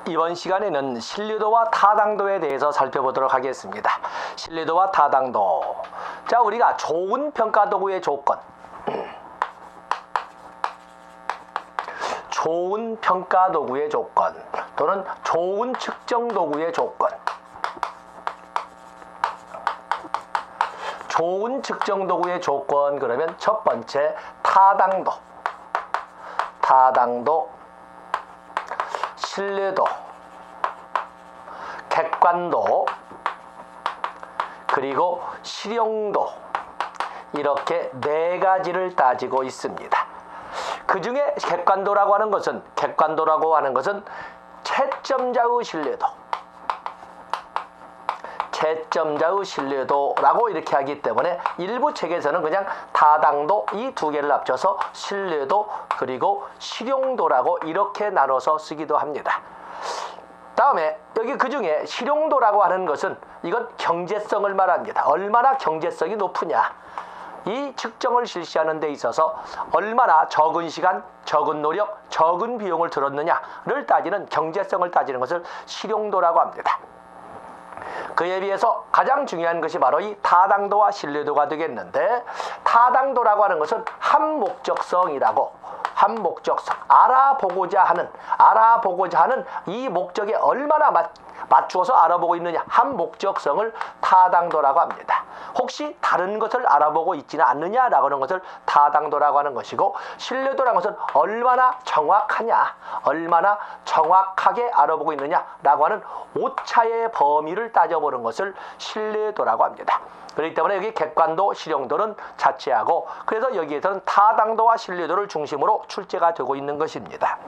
이번 시간에는 신뢰도와 타당도에 대해서 살펴보도록 하겠습니다. 신뢰도와 타당도. 자, 우리가 좋은 평가 도구의 조건, 좋은 평가 도구의 조건 또는 좋은 측정 도구의 조건, 좋은 측정 도구의 조건 그러면 첫 번째 타당도, 신뢰도, 객관도, 그리고 실용도, 이렇게 네 가지를 따지고 있습니다. 그 중에 객관도라고 하는 것은 채점자의 신뢰도라고 이렇게 하기 때문에 일부 책에서는 그냥 타당도 이 두 개를 합쳐서 신뢰도 그리고 실용도라고 이렇게 나눠서 쓰기도 합니다. 다음에 여기 그 중에 실용도라고 하는 것은 이건 경제성을 말합니다. 얼마나 경제성이 높으냐, 이 측정을 실시하는 데 있어서 얼마나 적은 시간, 적은 노력, 적은 비용을 들었느냐를 따지는 경제성을 따지는 것을 실용도라고 합니다. 그에 비해서 가장 중요한 것이 바로 이 타당도와 신뢰도가 되겠는데, 타당도라고 하는 것은 한목적성이라고, 알아보고자 하는 이 목적에 얼마나 맞추어서 알아보고 있느냐, 한목적성을 타당도라고 합니다. 혹시 다른 것을 알아보고 있지는 않느냐라고 하는 것을 타당도라고 하는 것이고, 신뢰도라는 것은 얼마나 정확하냐, 얼마나 정확하게 알아보고 있느냐라고 하는 오차의 범위를 따져보는 것을 신뢰도라고 합니다. 그렇기 때문에 여기 객관도, 실용도는 자체하고, 그래서 여기에서는 타당도와 신뢰도를 중심으로 출제가 되고 있는 것입니다.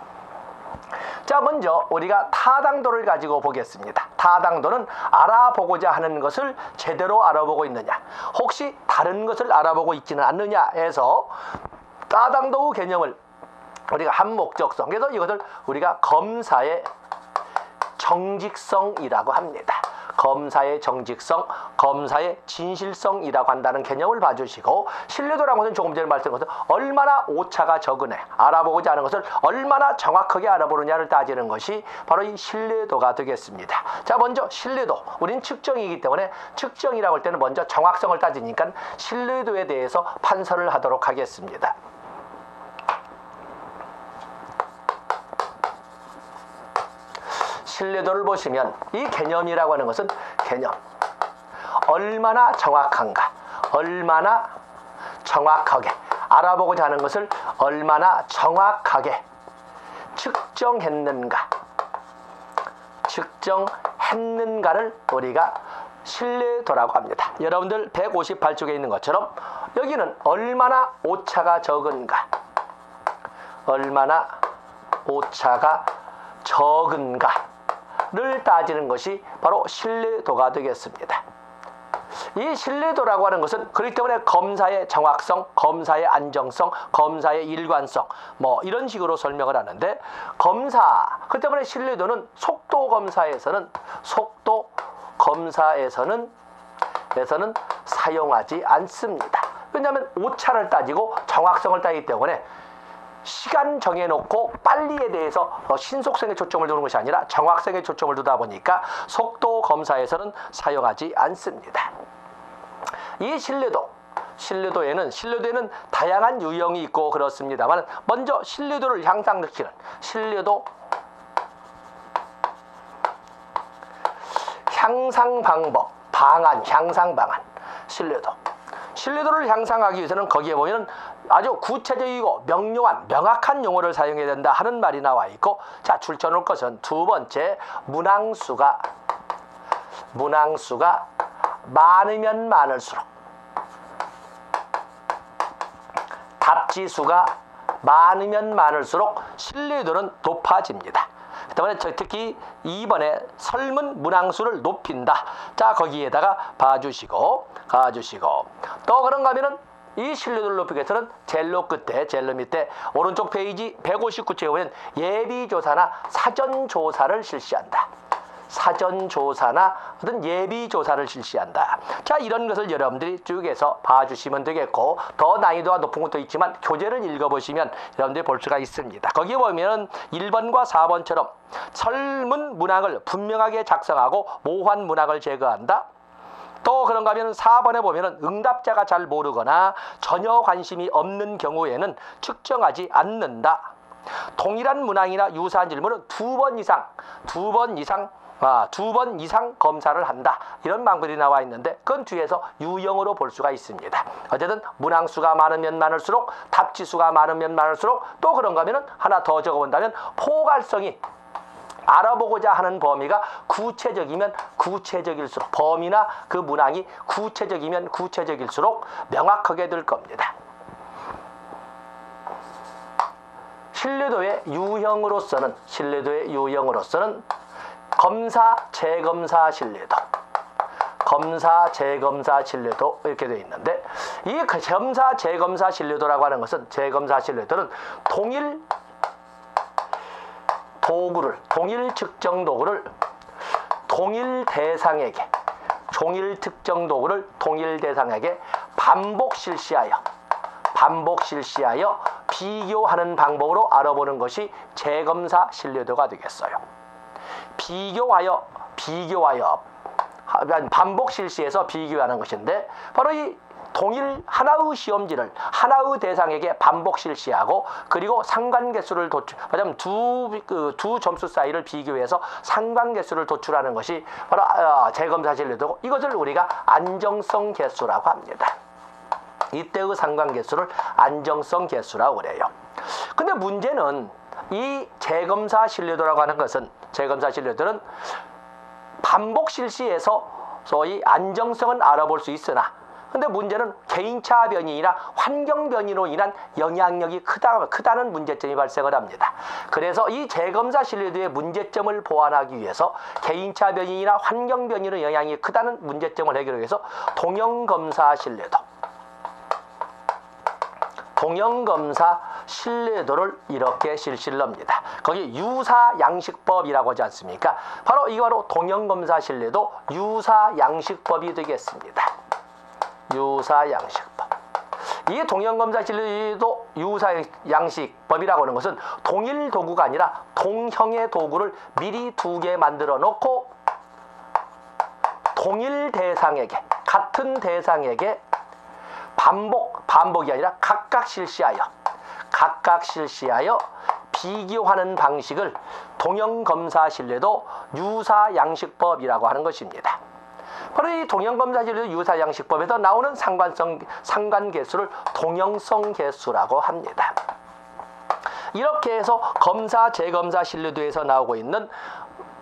자, 먼저 우리가 타당도를 가지고 보겠습니다. 타당도는 알아보고자 하는 것을 제대로 알아보고 있느냐, 혹시 다른 것을 알아보고 있지는 않느냐 해서 타당도의 개념을 우리가 한목적성, 그래서 이것을 우리가 검사의 정직성이라고 합니다. 검사의 정직성, 검사의 진실성이라고 한다는 개념을 봐주시고, 신뢰도라는 것은 조금 전에 말씀드린 것은 얼마나 오차가 적으냐, 알아보고자 하는 것을 얼마나 정확하게 알아보느냐를 따지는 것이 바로 이 신뢰도가 되겠습니다. 자, 먼저 신뢰도, 우린 측정이기 때문에 측정이라고 할 때는 먼저 정확성을 따지니까 신뢰도에 대해서 판서를 하도록 하겠습니다. 신뢰도를 보시면 이 개념이라고 하는 것은 개념, 얼마나 정확한가, 얼마나 정확하게 알아보고자 하는 것을 얼마나 정확하게 측정했는가를 우리가 신뢰도라고 합니다. 여러분들 158쪽에 있는 것처럼 여기는 얼마나 오차가 적은가, 얼마나 오차가 적은가 를 따지는 것이 바로 신뢰도가 되겠습니다. 이 신뢰도라고 하는 것은 그렇기 때문에 검사의 정확성, 검사의 안정성, 검사의 일관성, 이런 식으로 설명을 하는데, 그렇기 때문에 신뢰도는 속도 검사에서는 사용하지 않습니다. 왜냐하면 오차를 따지고 정확성을 따지기 때문에 시간 정해놓고 빨리에 대해서 신속성에 초점을 두는 것이 아니라 정확성에 초점을 두다 보니까 속도 검사에서는 사용하지 않습니다. 이 신뢰도에는 다양한 유형이 있고 그렇습니다만, 먼저 신뢰도를 향상시키는 신뢰도 향상 방법, 향상 방안, 신뢰도를 향상하기 위해서는 거기에 보면 아주 구체적이고 명확한 용어를 사용해야 된다 하는 말이 나와 있고, 자, 줄쳐놓을 것은 두 번째, 문항수가 많으면 많을수록, 답지수가 많으면 많을수록 신뢰도는 높아집니다. 때문에 특히 2번에 설문 문항수를 높인다. 자, 거기에다가 봐주시고 또 그런가 하면은 이 신뢰도를 높이기 위해서는 제일 밑에 오른쪽 페이지 159쪽에 보면 예비조사나 사전조사를 실시한다. 사전조사나 어떤 예비조사를 실시한다. 자, 이런 것을 여러분들이 쭉해서 봐주시면 되겠고, 더 난이도가 높은 것도 있지만 교재를 읽어보시면 여러분들이 볼 수가 있습니다. 거기에 보면 1번과 4번처럼 설문 문항을 분명하게 작성하고 모호한 문항을 제거한다. 또 그런가 하면 4번에 보면은 응답자가 잘 모르거나 전혀 관심이 없는 경우에는 측정하지 않는다. 동일한 문항이나 유사한 질문은 두 번 이상 검사를 한다. 이런 방법이 나와 있는데 그건 뒤에서 유형으로 볼 수가 있습니다. 어쨌든 문항수가 많으면 많을수록, 답지수가 많으면 많을수록, 또 그런가 하면은 하나 더 적어본다면 포괄성이, 알아보고자 하는 범위가 구체적이면 구체적일수록, 범위나 그 문항이 구체적이면 구체적일수록 명확하게 될 겁니다. 신뢰도의 유형으로서는 검사, 재검사 신뢰도, 검사, 재검사 신뢰도 이렇게 되어 있는데, 이 검사, 재검사 신뢰도라고 하는 것은, 재검사 신뢰도는 동일 측정 도구를 동일 대상에게, 동일 특정 도구를 동일 대상에게 반복 실시하여 비교하는 방법으로 알아보는 것이 재검사 신뢰도가 되겠어요. 비교하여 반복 실시해서 비교하는 것인데, 바로 이 동일 하나의 시험지를 하나의 대상에게 반복 실시하고, 그리고 상관계수를 왜냐하면 두 점수 사이를 비교해서 상관계수를 도출하는 것이 바로 재검사 신뢰도고, 이것을 우리가 안정성 계수라고 합니다. 이때의 상관계수를 안정성 계수라고 그래요. 근데 문제는 이 재검사 신뢰도라고 하는 것은, 재검사 신뢰도는 반복 실시해서 소위 안정성은 알아볼 수 있으나, 근데 문제는 개인차 변이나 환경 변이로 인한 영향력이 크다는 문제점이 발생을 합니다. 그래서 이 재검사 신뢰도의 문제점을 보완하기 위해서 개인차 변이나 환경 변이로 영향이 크다는 문제점을 해결하기 위해서 동형검사 신뢰도를 이렇게 실시를 합니다. 거기 유사양식법이라고 하지 않습니까? 바로 이거로 동형검사 신뢰도 유사양식법이 되겠습니다. 유사양식법. 이 동형검사 신뢰도 유사양식법이라고 하는 것은 동일 도구가 아니라 동형의 도구를 미리 두 개 만들어 놓고 동일 대상에게, 같은 대상에게 반복이 아니라 각각 실시하여 비교하는 방식을 동형검사 신뢰도 유사양식법이라고 하는 것입니다. 바로 이 동형검사 신뢰도 유사양식법에서 나오는 상관계수를 동형성 계수라고 합니다. 이렇게 해서 검사, 재검사 신뢰도에서 나오고 있는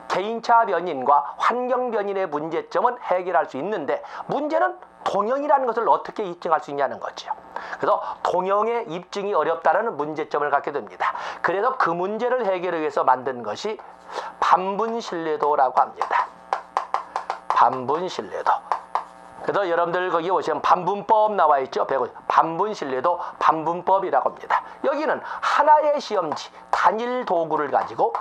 개인차 변인과 환경 변인의 문제점은 해결할 수 있는데, 문제는 동형이라는 것을 어떻게 입증할 수 있냐는 거죠. 그래서 동형의 입증이 어렵다는 문제점을 갖게 됩니다. 그래서 그 문제를 해결하기 위해서 만든 것이 반분신뢰도라고 합니다. 반분신뢰도. 그래서 여러분들 거기 보시면 반분법 나와 있죠. 반분신뢰도 반분법이라고 합니다. 여기는 하나의 시험지, 단일 도구를 가지고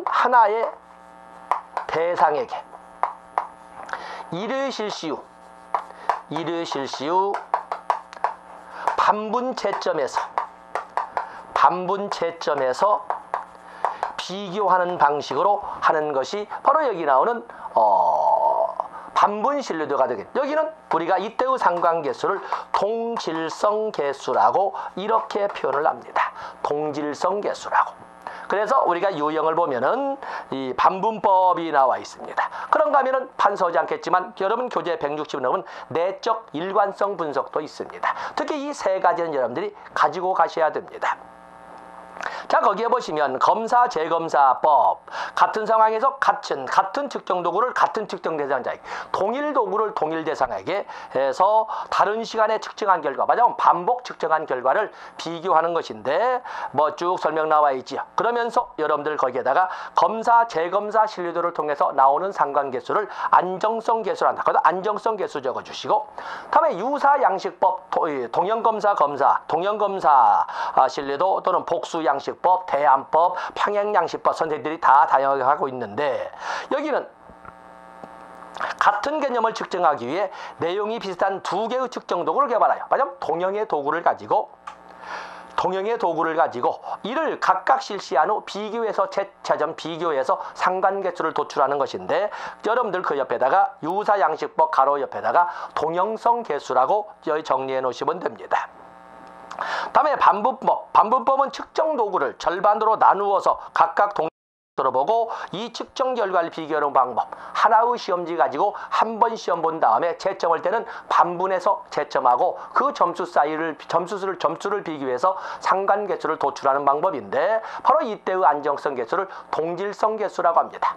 하나의 대상에게 이를 실시 후 반분 채점에서 비교하는 방식으로 하는 것이 바로 여기 나오는 반분 신뢰도가 되겠죠. 여기는 우리가 이때의 상관계수를 동질성 계수라고 이렇게 표현을 합니다. 동질성 계수라고. 그래서 우리가 유형을 보면은 이 반분법이 나와 있습니다. 그런가 하면은 판서하지 않겠지만 여러분 교재 160을 넘은 내적 일관성 분석도 있습니다. 특히 이 세 가지는 여러분들이 가지고 가셔야 됩니다. 자, 거기에 보시면 검사 재검사법, 같은 상황에서 같은 측정 도구를 같은 측정 대상자에게, 동일 도구를 동일 대상에게 해서 다른 시간에 측정한 결과, 맞아요, 반복 측정한 결과를 비교하는 것인데 뭐 쭉 설명 나와 있지요. 그러면서 여러분들 거기에다가 검사 재검사 신뢰도를 통해서 나오는 상관계수를 안정성 계수란다. 그래서 안정성 계수 적어주시고, 다음에 유사양식법, 동형검사 동형검사 신뢰도 또는 복수양식법, 대안법, 평행양식법 선생님들이 다 다양하게 하고 있는데, 여기는 같은 개념을 측정하기 위해 내용이 비슷한 두 개의 측정 도구를 개발하여, 맞아요, 동형의 도구를 가지고 이를 각각 실시한 후 비교해서 재차점 비교해서 상관계수를 도출하는 것인데, 여러분들 그 옆에다가 유사양식법 가로 옆에다가 동형성 계수라고 정리해 놓으시면 됩니다. 다음에 반분법은 측정 도구를 절반으로 나누어서 각각 들어보고 이 측정 결과를 비교하는 방법, 하나의 시험지 가지고 한 번 시험 본 다음에 채점할 때는 반분해서 채점하고 그 점수를 비교해서 상관계수를 도출하는 방법인데, 바로 이때의 안정성 계수를 동질성 계수라고 합니다.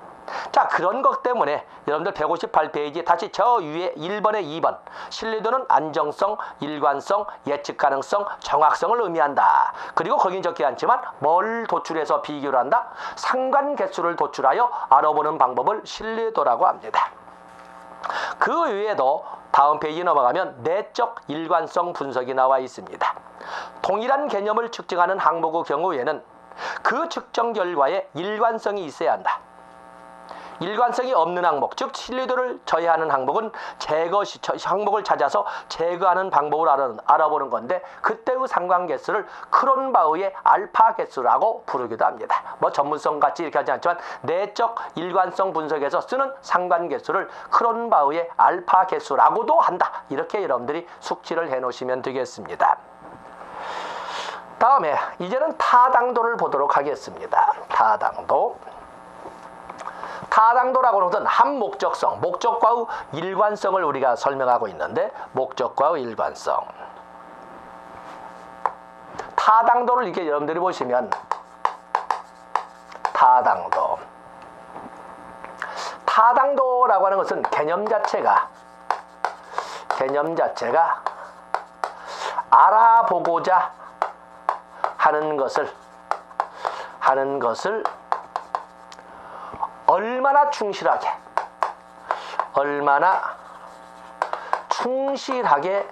자, 그런 것 때문에 여러분들 158페이지에 다시 저 위에 1번에 2번 신뢰도는 안정성, 일관성, 예측 가능성, 정확성을 의미한다. 그리고 거긴 적지 않지만 뭘 도출해서 비교를 한다? 상관계수를 도출하여 알아보는 방법을 신뢰도라고 합니다. 그 외에도 다음 페이지 넘어가면 내적 일관성 분석이 나와 있습니다. 동일한 개념을 측정하는 항목의 경우에는 그 측정 결과에 일관성이 있어야 한다. 일관성이 없는 항목, 즉 신뢰도를 저해하는 항목은 항목을 찾아서 제거하는 방법을 알아보는 건데, 그때의 상관계수를 크론바흐의 알파 계수라고 부르기도 합니다. 뭐 전문성 같이 이렇게 하지 않지만 내적 일관성 분석에서 쓰는 상관계수를 크론바흐의 알파 계수라고도 한다. 이렇게 여러분들이 숙지를 해 놓으시면 되겠습니다. 다음에 이제는 타당도를 보도록 하겠습니다. 타당도라고 하는 것은 한 목적성, 목적과의 일관성을 우리가 설명하고 있는데, 목적과의 일관성. 타당도를 이렇게 여러분들이 보시면, 타당도라고 하는 것은 개념 자체가 알아보고자 하는 것을 얼마나 충실하게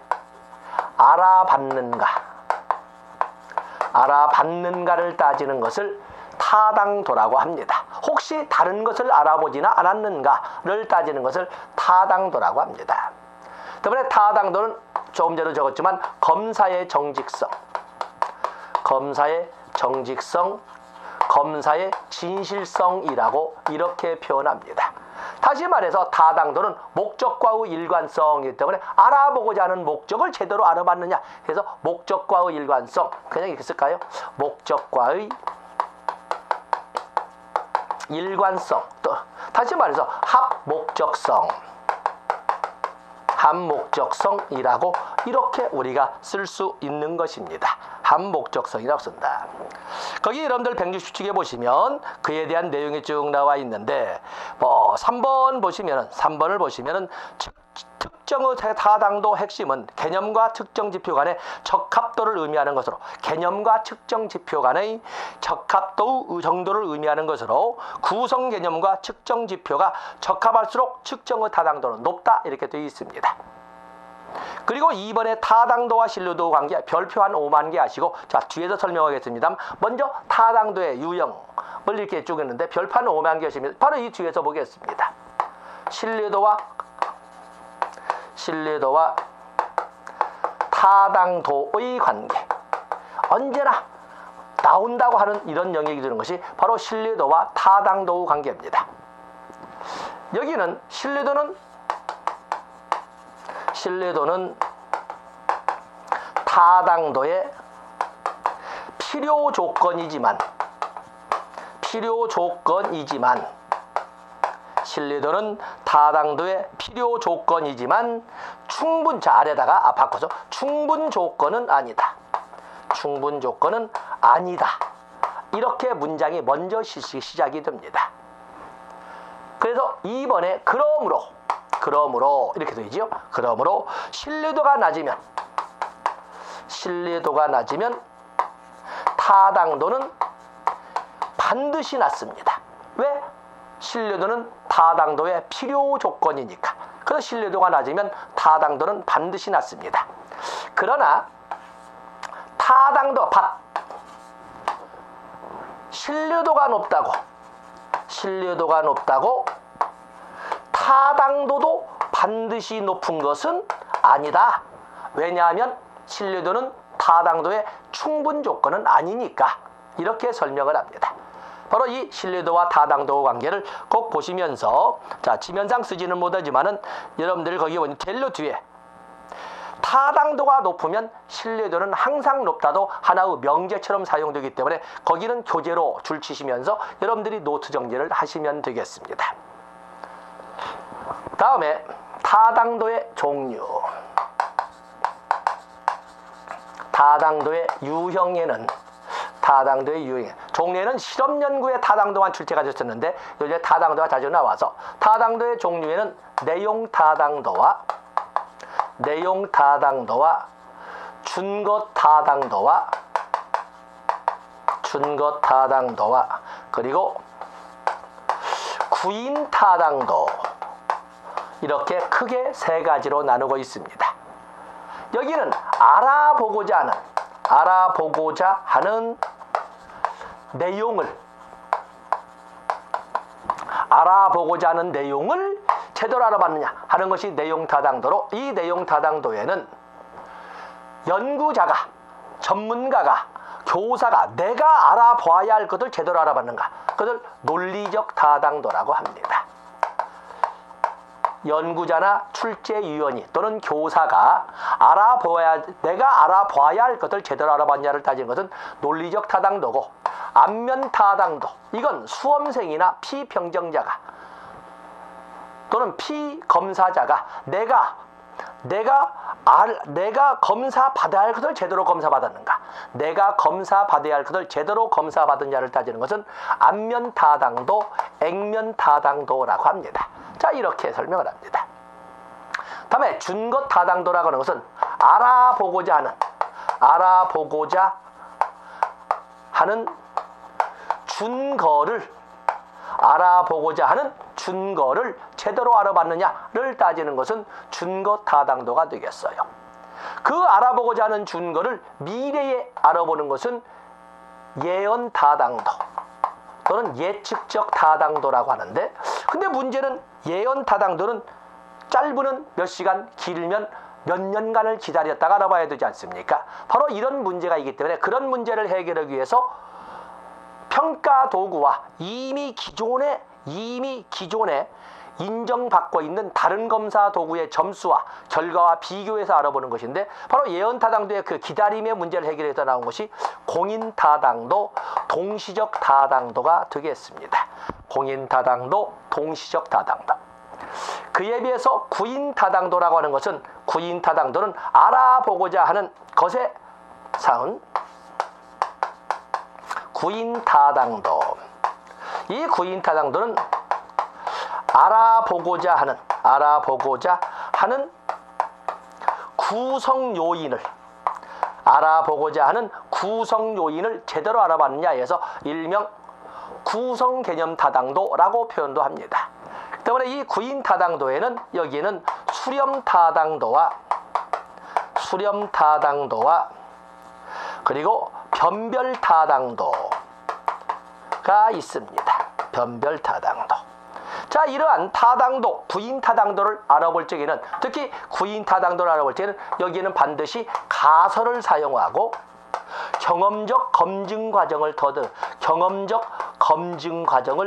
알아봤는가를 따지는 것을 타당도라고 합니다. 혹시 다른 것을 알아보지나 않았는가를 따지는 것을 타당도라고 합니다. 때문에 타당도는 조금 전에 적었지만 검사의 정직성, 검사의 진실성이라고 이렇게 표현합니다. 다시 말해서 타당도는 목적과의 일관성이기 때문에 알아보고자 하는 목적을 제대로 알아봤느냐 해서 목적과의 일관성, 그냥 이렇게 쓸까요? 목적과의 일관성, 또 다시 말해서 합목적성이라고 이렇게 우리가 쓸 수 있는 것입니다. 합목적성이라고 쓴다. 거기 여러분들 160쪽에 보시면 그에 대한 내용이 쭉 나와 있는데, 3번을 보시면은 특정의 타당도 핵심은 개념과 측정 지표 간의 적합도를 의미하는 것으로, 개념과 측정 지표 간의 적합도 정도를 의미하는 것으로 구성 개념과 측정 지표가 적합할수록 측정의 타당도는 높다, 이렇게 되어 있습니다. 그리고 2번에 타당도와 신뢰도 관계 별표 한 5만 개 하시고, 자, 뒤에서 설명하겠습니다. 먼저 타당도의 유형을 이렇게 쭉 했는데 별표 한 5만 개 하시면 바로 이 뒤에서 보겠습니다. 신뢰도와 타당도의 관계, 언제나 나온다고 하는 이런 영역이 되는 것이 바로 신뢰도와 타당도의 관계입니다. 여기는 신뢰도는 타당도의 필요 조건이지만 신뢰도는 타당도의 필요 조건이지만 아래다가 바꿔서 충분 조건은 아니다. 이렇게 문장이 먼저 시작이 됩니다. 그래서 2번에 그러므로 이렇게 되죠. 그러므로 신뢰도가 낮으면 타당도는 반드시 낮습니다. 왜? 신뢰도는 타당도의 필요 조건이니까. 그래서 신뢰도가 낮으면 타당도는 반드시 낮습니다. 그러나 타당도 신뢰도가 높다고 타당도도 반드시 높은 것은 아니다. 왜냐하면 신뢰도는 타당도의 충분 조건은 아니니까. 이렇게 설명을 합니다. 바로 이 신뢰도와 타당도 관계를 꼭 보시면서, 자, 지면상 쓰지는 못하지만은 여러분들 거기 보니 갤러 뒤에 타당도가 높으면 신뢰도는 항상 높다도 하나의 명제처럼 사용되기 때문에 거기는 교재로 줄치시면서 여러분들이 노트 정리를 하시면 되겠습니다. 다음에 타당도의 종류. 타당도의 유형에는 종래는 실험 연구에 타당도만 출제가 됐었는데 요새 타당도가 자주 나와서 타당도의 종류에는 내용 타당도와 준것 타당도와 그리고 구인 타당도, 이렇게 크게 세 가지로 나누고 있습니다. 여기는 알아보고자 하는 내용을 제대로 알아봤느냐 하는 것이 내용 타당도로, 이 내용 타당도에는 연구자가, 전문가가, 교사가 내가 알아봐야 할 것을 제대로 알아봤는가, 그것을 논리적 타당도라고 합니다. 연구자나 출제위원이 또는 교사가 내가 알아봐야 할 것을 제대로 알아봤냐를 따지는 것은 논리적 타당도고, 안면 타당도, 이건 수험생이나 피병정자가 또는 피검사자가 내가 검사 받아야 할 것을 제대로 검사받았는가, 내가 검사 받아야 할 것을 제대로 검사받았냐를 따지는 것은 안면 타당도, 액면 타당도라고 합니다. 자, 이렇게 설명을 합니다. 다음에 준것 타당도라고 하는 것은 알아보고자 하는 준거를 제대로 알아봤느냐를 따지는 것은 준것 타당도가 되겠어요. 그 알아보고자 하는 준거를 미래에 알아보는 것은 예언 타당도 또는 예측적 타당도라고 하는데, 근데 문제는 예언 타당도는 짧으면 몇 시간, 길면 몇 년간을 기다렸다가 알아봐야 되지 않습니까? 바로 이런 문제가 있기 때문에 그런 문제를 해결하기 위해서 평가 도구와 이미 기존에 인정받고 있는 다른 검사 도구의 점수와 결과와 비교해서 알아보는 것인데, 바로 예언 타당도의 그 기다림의 문제를 해결해서 나온 것이 공인 타당도, 동시적 타당도가 되겠습니다. 공인 타당도, 동시적 타당도. 그에 비해서 구인 타당도라고 하는 것은, 구인 타당도는 알아보고자 하는 것에 사은 구인 타당도. 이 구인 타당도는 알아보고자 하는 구성 요인을 제대로 알아봤느냐 해서 일명 구성 개념 타당도라고 표현도 합니다. 때문에 이 구인 타당도에는 여기에는 수렴 타당도와 그리고 변별 타당도가 있습니다. 변별 타당도. 자, 이러한 타당도, 구인 타당도를 알아볼 적에는, 특히 구인 타당도를 알아볼 때는 여기에는 반드시 가설을 사용하고 경험적 검증 과정을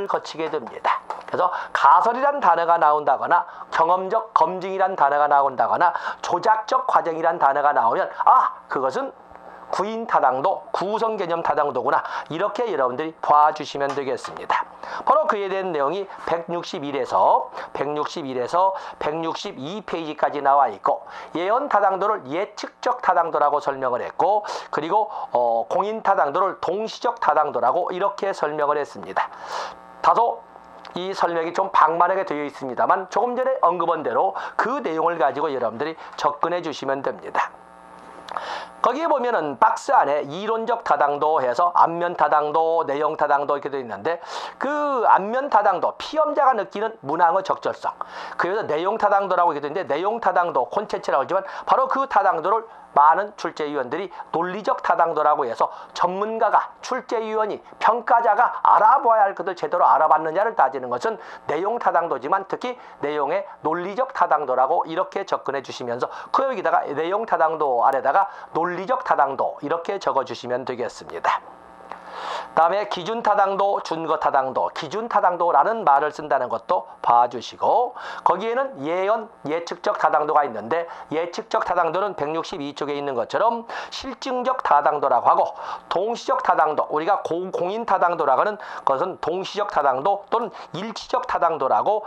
거치게 됩니다. 그래서 가설이란 단어가 나온다거나 경험적 검증이란 단어가 나온다거나 조작적 과정이란 단어가 나오면 그것은 구인 타당도, 구성 개념 타당도구나. 이렇게 여러분들이 봐주시면 되겠습니다. 바로 그에 대한 내용이 161에서 162페이지까지 나와 있고, 예언 타당도를 예측적 타당도라고 설명을 했고, 그리고 공인 타당도를 동시적 타당도라고 이렇게 설명을 했습니다. 다소 이 설명이 좀 방만하게 되어 있습니다만 조금 전에 언급한 대로 그 내용을 가지고 여러분들이 접근해 주시면 됩니다. 거기에 보면은 박스 안에 이론적 타당도 해서 안면 타당도, 내용 타당도 이렇게 되어 있는데, 그 안면 타당도, 피험자가 느끼는 문항의 적절성, 그래서 내용 타당도라고 이렇게 되어 있는데, 내용 타당도, 콘텐츠라고 하지만 바로 그 타당도를 많은 출제위원들이 논리적 타당도라고 해서 전문가가, 출제위원이, 평가자가 알아봐야 할 것을 제대로 알아봤느냐를 따지는 것은 내용 타당도지만 특히 내용의 논리적 타당도라고 이렇게 접근해 주시면서 그 여기다가 내용 타당도 아래다가 논리적 타당도 이렇게 적어 주시면 되겠습니다. 다음에 기준 타당도, 준거 타당도, 기준 타당도라는 말을 쓴다는 것도 봐주시고, 거기에는 예언, 예측적 타당도가 있는데, 예측적 타당도는 162쪽에 있는 것처럼 실증적 타당도라고 하고, 동시적 타당도, 우리가 공인 타당도라고 하는 것은 동시적 타당도 또는 일치적 타당도라고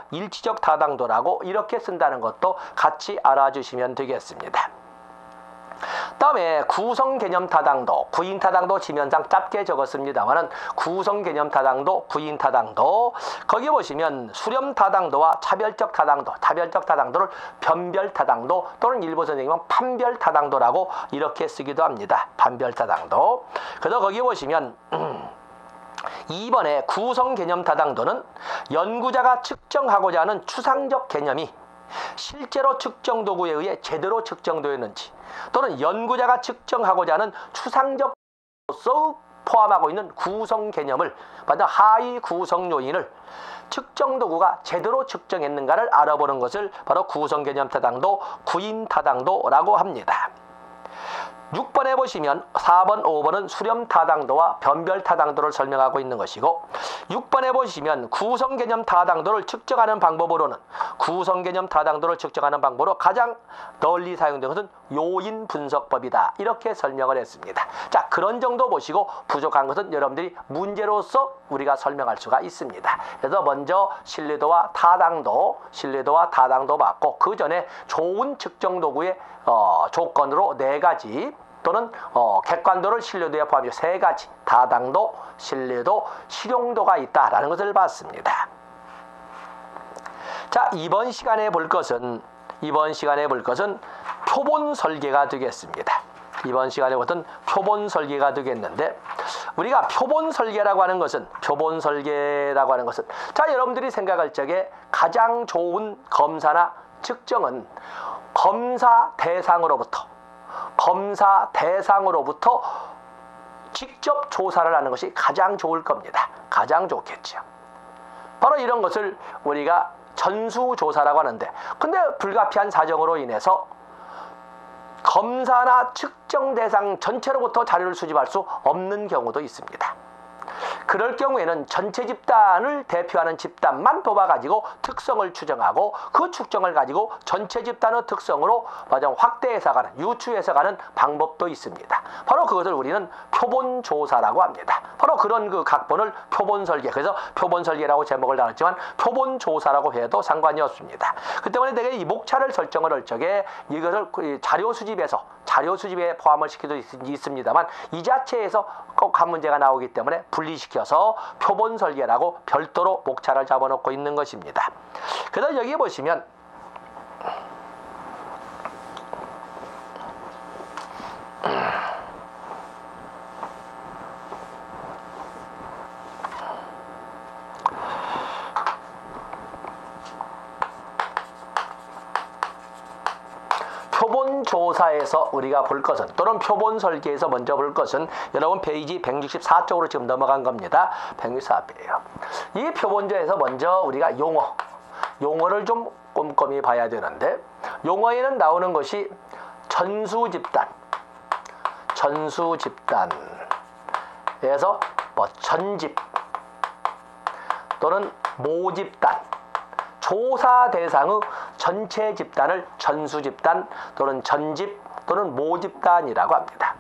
이렇게 쓴다는 것도 같이 알아주시면 되겠습니다. 다음에 구성개념 타당도, 구인 타당도 지면상 짧게 적었습니다만은 구성 개념 타당도, 구인 타당도, 거기 보시면 수렴 타당도와 차별적 타당도를 변별 타당도 또는 일부 선생님은 판별 타당도라고 이렇게 쓰기도 합니다. 판별 타당도. 그래서 거기 보시면 2번의 구성 개념 타당도는 연구자가 측정하고자 하는 추상적 개념이 실제로 측정 도구에 의해 제대로 측정되었는지, 또는 연구자가 측정하고자 하는 추상적으로서 포함하고 있는 구성 개념을, 반면 하위 구성 요인을 측정 도구가 제대로 측정했는가를 알아보는 것을 바로 구성 개념 타당도, 구인 타당도라고 합니다. 6번에 보시면 4번, 5번은 수렴 타당도와 변별 타당도를 설명하고 있는 것이고, 6번에 보시면 구성 개념 타당도를 측정하는 방법으로는 가장 널리 사용되는 것은 요인 분석법이다. 이렇게 설명을 했습니다. 자, 그런 정도 보시고 부족한 것은 여러분들이 문제로서 우리가 설명할 수가 있습니다. 그래서 먼저 신뢰도와 타당도 받고, 그 전에 좋은 측정 도구의 조건으로 4가지 또는 객관도를 신뢰도에 포함해 3가지 타당도, 신뢰도, 실용도가 있다라는 것을 봤습니다. 자, 이번 시간에 볼 것은 표본 설계가 되겠습니다. 이번 시간에 보던 표본 설계가 되겠는데, 우리가 표본 설계라고 하는 것은 자, 여러분들이 생각할 적에 가장 좋은 검사나 측정은 검사 대상으로부터 직접 조사를 하는 것이 가장 좋을 겁니다. 가장 좋겠죠. 바로 이런 것을 우리가 전수조사라고 하는데, 근데 불가피한 사정으로 인해서 검사나 측정 대상 전체로부터 자료를 수집할 수 없는 경우도 있습니다. 그럴 경우에는 전체 집단을 대표하는 집단만 뽑아가지고 특성을 추정하고, 그 특성을 가지고 전체 집단의 특성으로 확대해서 가는, 유추해서 가는 방법도 있습니다. 바로 그것을 우리는 표본조사라고 합니다. 바로 그런 그 각본을 표본설계, 그래서 표본설계라고 제목을 달았지만 표본조사라고 해도 상관이 없습니다. 그 때문에 내가 이 목차를 설정을 할 적에 이것을 자료 수집에 포함을 시키도 있습니다만, 이 자체에서 꼭 한 문제가 나오기 때문에 분리시켜서 표본 설계라고 별도로 목차를 잡아놓고 있는 것입니다. 그래서 여기 보시면 표본조사에서 우리가 볼 것은, 또는 표본설계에서 먼저 볼 것은, 여러분 페이지 164쪽으로 지금 넘어간 겁니다. 164페이지예요. 이 표본조사에서 먼저 우리가 용어를 좀 꼼꼼히 봐야 되는데, 용어에는 나오는 것이 전수집단에서 전집 또는 모집단, 조사 대상의 전체 집단을 전수집단 또는 전집 또는 모집단이라고 합니다.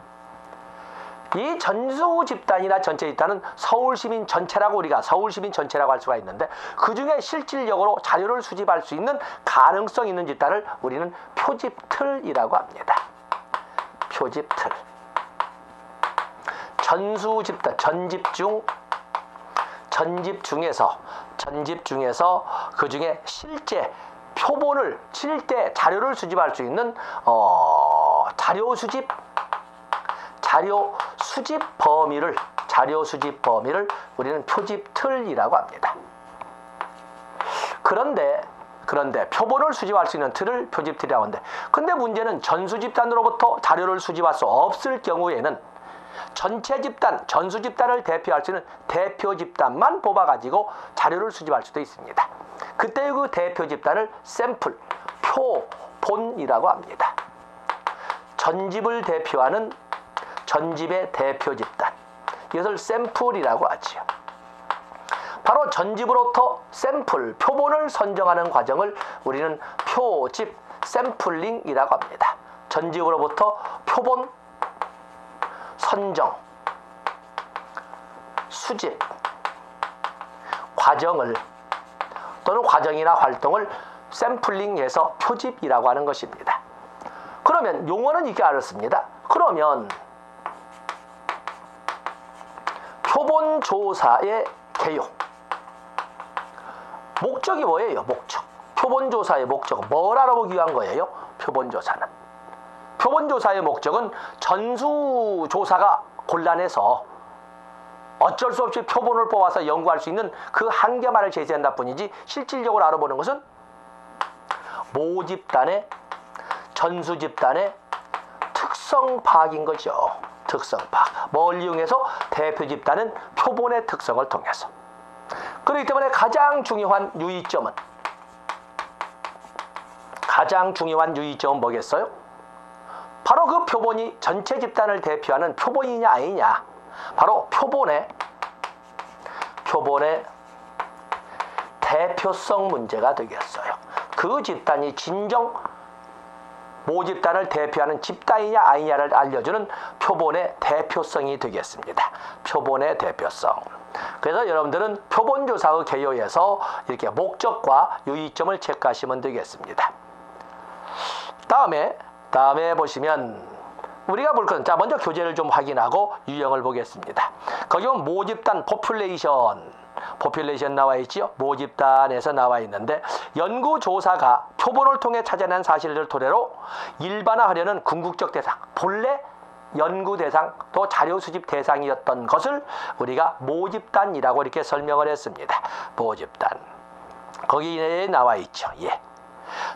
이 전수 집단이나 전체 집단은 서울시민 전체라고 우리가 서울시민 전체라고 할 수가 있는데 그중에 실질적으로 자료를 수집할 수 있는 가능성 있는 집단을 우리는 표집틀이라고 합니다. 표집틀. 전수 집단, 전집 중에서 그중에 실제 표본을 실제 자료를 수집할 수 있는 자료 수집 범위를 우리는 표집틀이라고 합니다. 그런데 표본을 수집할 수 있는 틀을 표집틀이라고 하는데 근데 문제는 전수 집단으로부터 자료를 수집할 수 없을 경우에는 전체 집단, 전수 집단을 대표할 수 있는 대표 집단만 뽑아가지고 자료를 수집할 수도 있습니다. 그때 그 대표 집단을 샘플, 표본이라고 합니다. 전집을 대표하는 전집의 대표 집단, 이것을 샘플이라고 하지요. 바로 전집으로부터 샘플, 표본을 선정하는 과정을 우리는 표집, 샘플링이라고 합니다. 전집으로부터 표본, 선정, 수집, 과정을 또는 과정이나 활동을 샘플링해서 표집이라고 하는 것입니다. 그러면 용어는 이렇게 알았습니다. 그러면 표본조사의 개요. 목적이 뭐예요? 목적. 표본조사의 목적은 뭘 알아보기 위한 거예요? 표본조사는. 표본조사의 목적은 전수조사가 곤란해서 어쩔 수 없이 표본을 뽑아서 연구할 수 있는 그 한계만을 제시한다 뿐이지 실질적으로 알아보는 것은 모집단의 전수집단의 특성 파악인 거죠. 특성 파악. 뭘 이용해서 대표 집단은 표본의 특성을 통해서. 그렇기 때문에 가장 중요한 유의점은 뭐겠어요? 바로 그 표본이 전체 집단을 대표하는 표본이냐 아니냐. 바로 표본의 대표성 문제가 되겠어요. 그 집단이 진정 모집단을 대표하는 집단이냐 아니냐를 알려주는 표본의 대표성이 되겠습니다. 표본의 대표성. 그래서 여러분들은 표본조사의 개요에서 이렇게 목적과 유의점을 체크하시면 되겠습니다. 다음에 보시면 우리가 볼 것은 자 먼저 교재를 좀 확인하고 유형을 보겠습니다. 거기 보면 모집단 포퓰레이션 나와 있지요. 모집단에서 나와 있는데 연구조사가 표본을 통해 찾아낸 사실을 토대로 일반화하려는 궁극적 대상, 본래 연구 대상 또 자료 수집 대상이었던 것을 우리가 모집단이라고 이렇게 설명을 했습니다. 모집단. 거기에 나와 있죠. 예.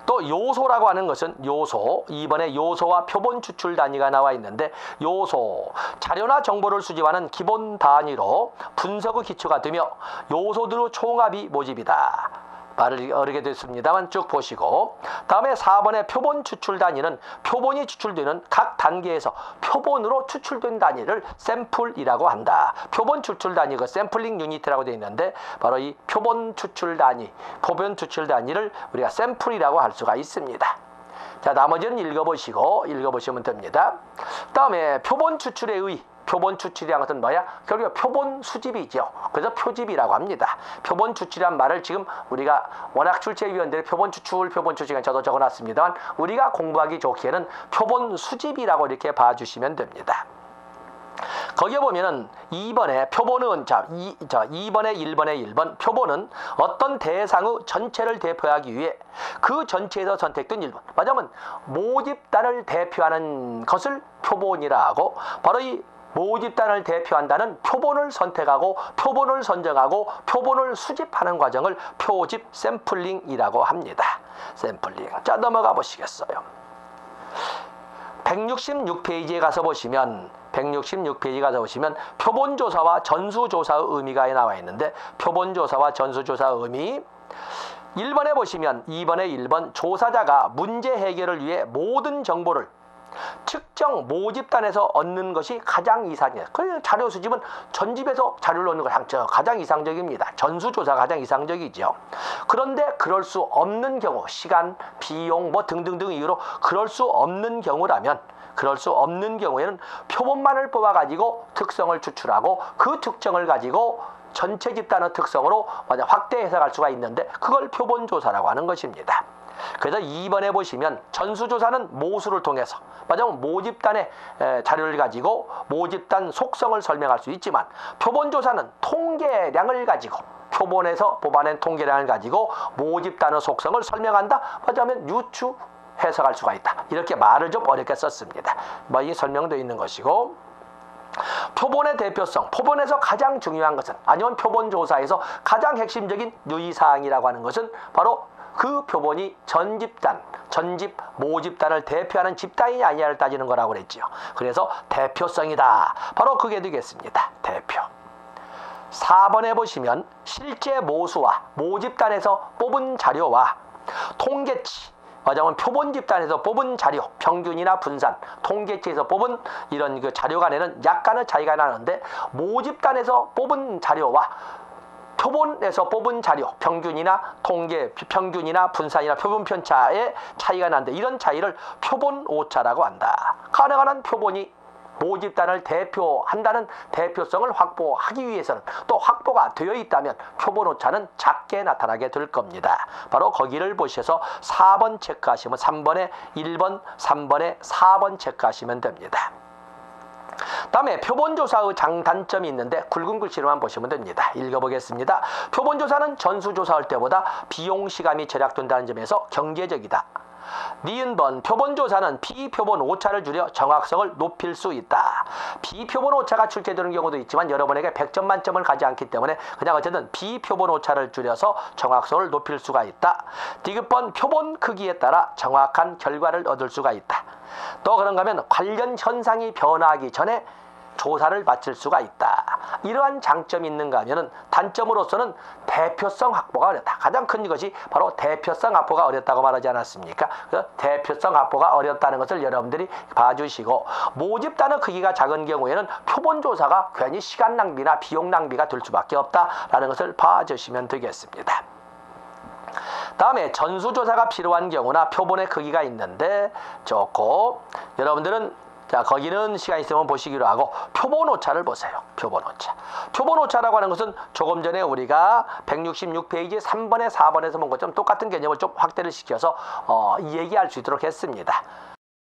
또 요소라고 하는 것은 요소, 이번에 요소와 표본 추출 단위가 나와 있는데 요소, 자료나 정보를 수집하는 기본 단위로 분석의 기초가 되며 요소들의 총합이 모집이다. 말을 어르게 됐습니다만 쭉 보시고 다음에 4번의 표본 추출 단위는 표본이 추출되는 각 단계에서 표본으로 추출된 단위를 샘플이라고 한다. 표본 추출 단위가 샘플링 유니트라고 되어 있는데 바로 이 표본 추출 단위를 우리가 샘플이라고 할 수가 있습니다. 자, 나머지는 읽어보시면 됩니다. 다음에 표본 추출이라는 것은 뭐야? 결국 표본 수집이죠. 그래서 표집이라고 합니다. 표본 추출이란 말을 지금 우리가 워낙 출제위원들이 표본 추출이란 저도 적어놨습니다만 우리가 공부하기 좋기에는 표본 수집이라고 이렇게 봐주시면 됩니다. 거기에 보면은 2번에 표본은 1번에 표본은 어떤 대상의 전체를 대표하기 위해 그 전체에서 선택된 일본. 맞으면 모집단을 대표하는 것을 표본이라 하고 바로 이 모집단을 대표한다는 표본을 선택하고 표본을 선정하고 표본을 수집하는 과정을 표집 샘플링이라고 합니다. 샘플링. 자, 넘어가 보시겠어요. 166페이지에 가서 보시면 표본조사와 전수조사의 의미가 나와 있는데 표본조사와 전수조사의 의미 1번에 보시면 1번 조사자가 문제 해결을 위해 모든 정보를 측정 모집단에서 얻는 것이 가장 이상이에요. 그 자료 수집은 전집에서 자료를 얻는 것이 가장 이상적입니다. 전수조사가 가장 이상적이죠. 그런데 그럴 수 없는 경우 시간, 비용 등등등 이유로 그럴 수 없는 경우라면 그럴 수 없는 경우에는 표본만을 뽑아가지고 특성을 추출하고 그 특징을 가지고 전체 집단의 특성으로 확대 해석할 수가 있는데 그걸 표본조사라고 하는 것입니다. 그래서 2번에 보시면 전수조사는 모수를 통해서 모집단의 자료를 가지고 모집단 속성을 설명할 수 있지만 표본조사는 통계량을 가지고 표본에서 뽑아낸 통계량을 가지고 모집단의 속성을 설명한다. 하면 유추 해석할 수가 있다. 이렇게 말을 좀 어렵게 썼습니다. 이 설명도 있는 것이고 표본의 대표성, 표본에서 가장 중요한 것은 아니면 표본조사에서 가장 핵심적인 유의사항이라고 하는 것은 바로 그 표본이 전집, 모집단을 대표하는 집단이냐 아니냐를 따지는 거라고 그랬지요. 그래서 대표성이다. 바로 그게 되겠습니다. 대표. 4번에 보시면 실제 모수와 모집단에서 뽑은 자료와 통계치, 말하자면 표본 집단에서 뽑은 자료, 평균이나 분산, 통계치에서 뽑은 이런 그 자료 간에는 약간의 차이가 나는데 모집단에서 뽑은 자료와 표본에서 뽑은 자료, 평균이나 통계, 평균이나 분산이나 표본 편차의 차이가 나는데 이런 차이를 표본 오차라고 한다. 가능한 한 표본이 모집단을 대표한다는 대표성을 확보하기 위해서는 또 확보가 되어 있다면 표본 오차는 작게 나타나게 될 겁니다. 바로 거기를 보셔서 4번 체크하시면 3번에 1번, 3번에 4번 체크하시면 됩니다. 다음에 표본조사의 장단점이 있는데 굵은 글씨로만 보시면 됩니다. 읽어보겠습니다. 표본조사는 전수조사할 때보다 비용 시간이 절약된다는 점에서 경제적이다. 니은번 표본조사는 비표본 오차를 줄여 정확성을 높일 수 있다. 비표본 오차가 출제되는 경우도 있지만 여러분에게 100점 만점을 가지 않기 때문에 그냥 어쨌든 비표본 오차를 줄여서 정확성을 높일 수가 있다. 디귿번 표본 크기에 따라 정확한 결과를 얻을 수가 있다. 또 그런가 하면 관련 현상이 변화하기 전에 조사를 마칠 수가 있다. 이러한 장점이 있는가 하면은 단점으로서는 대표성 확보가 어렵다. 가장 큰 것이 바로 대표성 확보가 어렵다고 말하지 않았습니까? 그래서 대표성 확보가 어렵다는 것을 여러분들이 봐주시고 모집단의 크기가 작은 경우에는 표본조사가 괜히 시간 낭비나 비용 낭비가 될 수밖에 없다라는 것을 봐주시면 되겠습니다. 다음에 전수조사가 필요한 경우나 표본의 크기가 있는데 좋고 여러분들은 자, 거기는 시간 있으면 보시기로 하고 표본 오차를 보세요. 표본 오차. 표본 오차라고 하는 것은 조금 전에 우리가 166페이지 3번에 4번에서 본 것처럼 똑같은 개념을 좀 확대를 시켜서 얘기할 수 있도록 했습니다.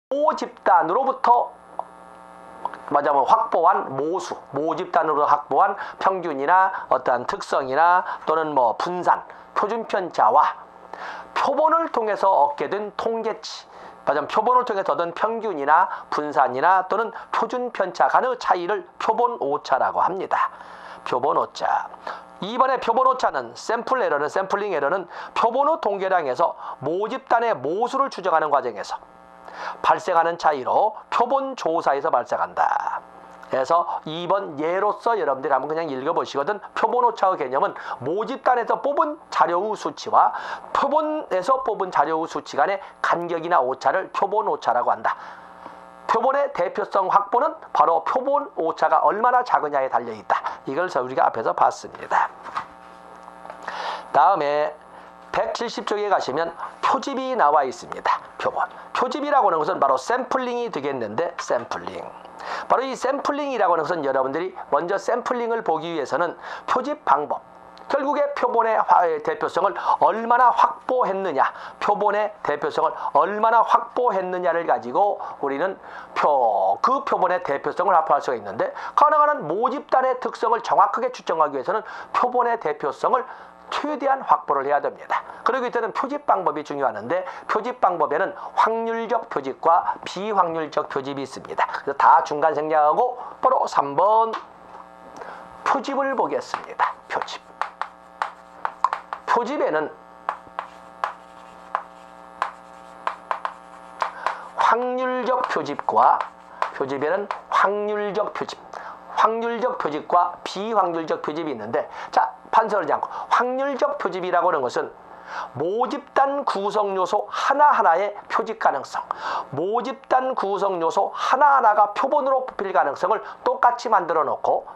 모집단으로부터 말하자면 확보한 모수, 모집단으로 확보한 평균이나 어떠한 특성이나 또는 분산, 표준 편차와 표본을 통해서 얻게 된 통계치, 말하자면 표본을 통해서 얻은 평균이나 분산이나 또는 표준 편차 간의 차이를 표본 오차라고 합니다. 표본 오차. 2번의 표본 오차는 샘플링 에러는 표본의 통계량에서 모집단의 모수를 추정하는 과정에서 발생하는 차이로 표본 조사에서 발생한다. 그래서 2번 예로서 여러분들이 한번 그냥 읽어보시거든. 표본 오차의 개념은 모집단에서 뽑은 자료의 수치와 표본에서 뽑은 자료의 수치 간의 간격이나 오차를 표본 오차라고 한다. 표본의 대표성 확보는 바로 표본 오차가 얼마나 작으냐에 달려있다. 이걸 우리가 앞에서 봤습니다. 다음에 170쪽에 가시면 표집이 나와 있습니다. 표본. 표집이라고 하는 것은 바로 샘플링이 되겠는데 샘플링. 바로 이 샘플링이라고 하는 것은 여러분들이 먼저 샘플링을 보기 위해서는 표집 방법, 결국에 표본의 대표성을 얼마나 확보했느냐, 표본의 대표성을 얼마나 확보했느냐를 가지고 우리는 그 표본의 대표성을 확보할 수가 있는데 가능한 한 모집단의 특성을 정확하게 추정하기 위해서는 표본의 대표성을 최대한 확보를 해야 됩니다. 그러기 때문에 표집 방법이 중요한데 표집 방법에는 확률적 표집과 비확률적 표집이 있습니다. 그래서 다 중간 생략하고 바로 3번 표집을 보겠습니다. 표집. 표집에는 확률적 표집과 표집에는 확률적 표집, 확률적 표집과 비확률적 표집이 있는데 자, 판서하지 않고 확률적 표집이라고 하는 것은 모집단 구성 요소 하나하나의 표집 가능성, 모집단 구성 요소 하나하나가 표본으로 뽑힐 가능성을 똑같이 만들어 놓고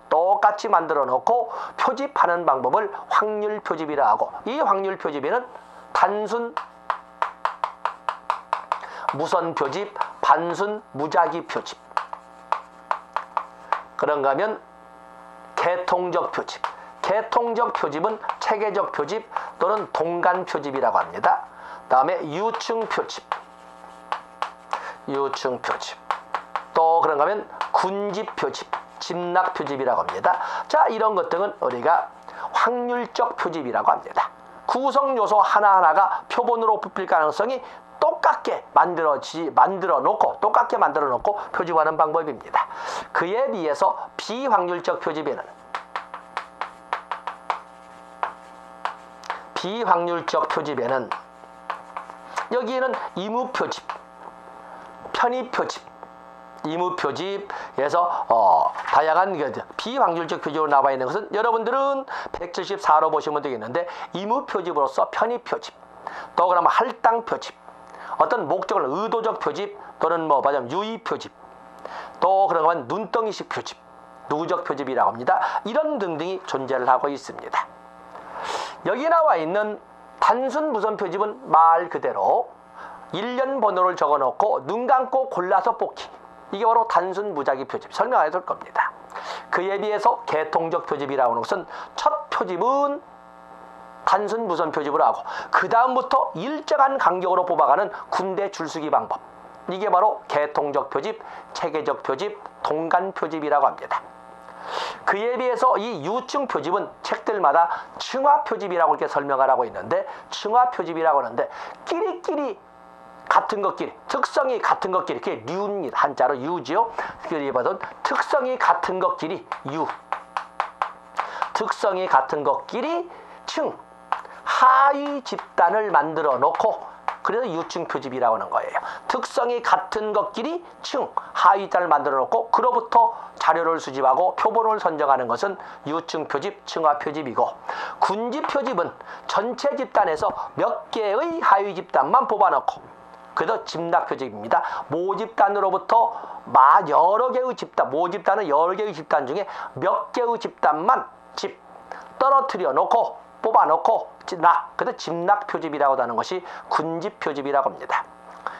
표집하는 방법을 확률 표집이라 하고, 이 확률 표집에는 단순 무선 표집, 반순 무작위 표집. 그런가 하면 개통적 표집. 개통적 표집은 체계적 표집 또는 동간 표집이라고 합니다. 다음에 유층 표집. 유층 표집. 또 그런가 하면 군집 표집, 집락 표집이라고 합니다. 자, 이런 것들은 우리가 확률적 표집이라고 합니다. 구성 요소 하나하나가 표본으로 뽑힐 가능성이 똑같게 만들어 놓고 표집하는 방법입니다. 그에 비해서 비확률적 표집에는 여기에는 이무표집, 편의표집, 이무표집에서 다양한 비확률적 표집으로 나와 있는 것은 여러분들은 174로 보시면 되겠는데, 이무표집으로서 편의표집, 또 그러면 할당표집, 어떤 목적을 의도적 표집 또는 유의표집, 또 그러면 눈덩이식 표집, 누적 표집이라고 합니다. 이런 등등이 존재를 하고 있습니다. 여기 나와 있는 단순 무선 표집은 말 그대로 일련 번호를 적어놓고 눈 감고 골라서 뽑기. 이게 바로 단순 무작위 표집 설명해 줄 겁니다. 그에 비해서 개통적 표집이라고 하는 것은 첫 표집은 단순 무선 표집으로 하고 그 다음부터 일정한 간격으로 뽑아가는 군대 줄서기 방법. 이게 바로 개통적 표집, 체계적 표집, 동간 표집이라고 합니다. 그에 비해서 이 유층 표집은 책들마다 층화 표집이라고 이렇게 설명을 하고 있는데, 층화 표집이라고 하는데 끼리끼리 같은 것끼리, 특성이 같은 것끼리, 이렇게 류입니다. 한자로 유지요. 그리고 특성이 같은 것끼리 유. 특성이 같은 것끼리 층. 하위 집단을 만들어 놓고, 그래서 유층 표집이라고 하는 거예요. 특성이 같은 것끼리 층, 하위 집단을 만들어 놓고 그로부터 자료를 수집하고 표본을 선정하는 것은 유층 표집, 층화 표집이고, 군집 표집은 전체 집단에서 몇 개의 하위 집단만 뽑아놓고, 그래서 집락 표집입니다. 모집단으로부터 여러 개의 집단, 모집단은 여러 개의 집단 중에 몇 개의 집단만 떨어뜨려 놓고 뽑아놓고 그래서 집락 표집이라고 하는 것이 군집 표집이라고 합니다.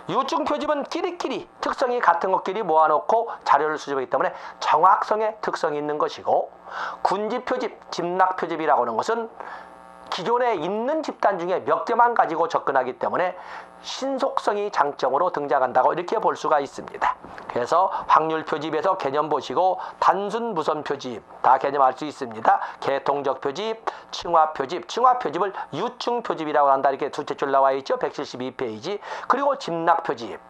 유층 표집은 끼리끼리 특성이 같은 것끼리 모아놓고 자료를 수집하기 때문에 정확성의 특성이 있는 것이고, 군집 표집, 집락 표집이라고 하는 것은 기존에 있는 집단 중에 몇 개만 가지고 접근하기 때문에 신속성이 장점으로 등장한다고 이렇게 볼 수가 있습니다. 그래서 확률 표집에서 개념 보시고 단순 무선 표집 다 개념할 수 있습니다. 개통적 표집, 층화 표집, 층화 표집을 유층 표집이라고 한다. 이렇게 두째 줄 나와 있죠. 172페이지. 그리고 집락 표집.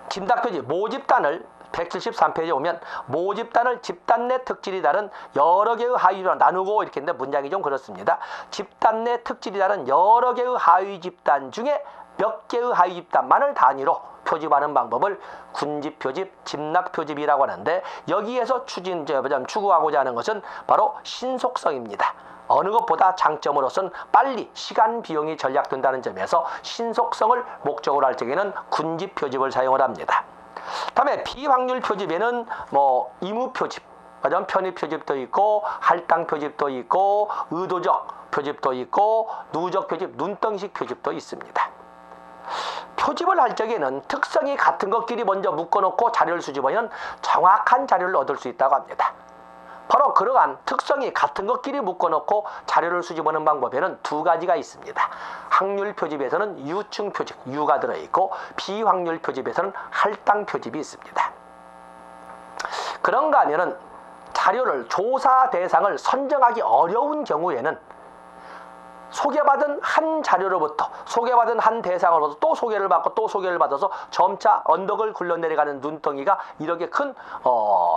집락 표집, 모집단을 173페이지에 오면 모집단을 집단 내 특질이 다른 여러 개의 하위로 나누고 이렇게 했는데 문장이 좀 그렇습니다. 집단 내 특질이 다른 여러 개의 하위 집단 중에 몇 개의 하위 집단만을 단위로 표집하는 방법을 군집 표집, 집락 표집이라고 하는데, 여기에서 추구하고자 하는 것은 바로 신속성입니다. 어느 것보다 장점으로서는 빨리 시간 비용이 절약된다는 점에서 신속성을 목적으로 할 적에는 군집 표집을 사용을 합니다. 다음에 비확률 표집에는 이무 표집, 편의 표집도 있고 할당 표집도 있고 의도적 표집도 있고 누적 표집, 눈덩이식 표집도 있습니다. 표집을 할 적에는 특성이 같은 것끼리 먼저 묶어놓고 자료를 수집하면 정확한 자료를 얻을 수 있다고 합니다. 바로 그러한 특성이 같은 것끼리 묶어놓고 자료를 수집하는 방법에는 두 가지가 있습니다. 확률 표집에서는 유층 표집, 유가 들어있고, 비확률 표집에서는 할당 표집이 있습니다. 그런가 하면은 자료를, 조사 대상을 선정하기 어려운 경우에는 소개받은 한 자료로부터, 소개받은 한 대상으로부터 또 소개를 받고 또 소개를 받아서 점차 언덕을 굴러내려가는 눈덩이가 이렇게 큰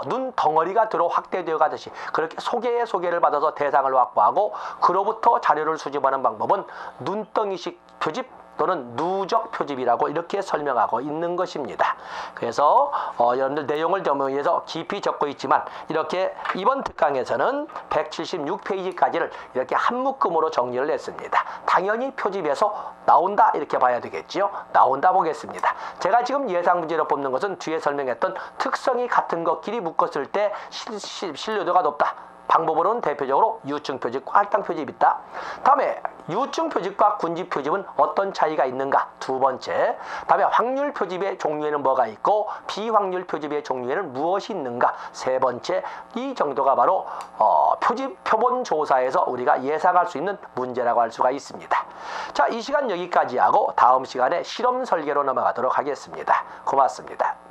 눈덩어리가 들어 확대되어 가듯이, 그렇게 소개를 받아서 대상을 확보하고 그로부터 자료를 수집하는 방법은 눈덩이식 표집 또는 누적 표집이라고 이렇게 설명하고 있는 것입니다. 그래서 여러분들 내용을 좀 위해서 깊이 적고 있지만, 이렇게 이번 특강에서는 176페이지까지를 이렇게 한 묶음으로 정리를 했습니다. 당연히 표집에서 나온다 이렇게 봐야 되겠지요. 나온다 보겠습니다. 제가 지금 예상 문제로 뽑는 것은 뒤에 설명했던 특성이 같은 것끼리 묶었을 때 신뢰도가 높다, 방법으로는 대표적으로 유증 표집과 할당 표집이 있다. 다음에 유증 표집과 군집 표집은 어떤 차이가 있는가? 두 번째, 다음에 확률 표집의 종류에는 뭐가 있고 비확률 표집의 종류에는 무엇이 있는가? 세 번째, 이 정도가 바로 표집 표본 조사에서 우리가 예상할 수 있는 문제라고 할 수가 있습니다. 자, 이 시간 여기까지 하고 다음 시간에 실험 설계로 넘어가도록 하겠습니다. 고맙습니다.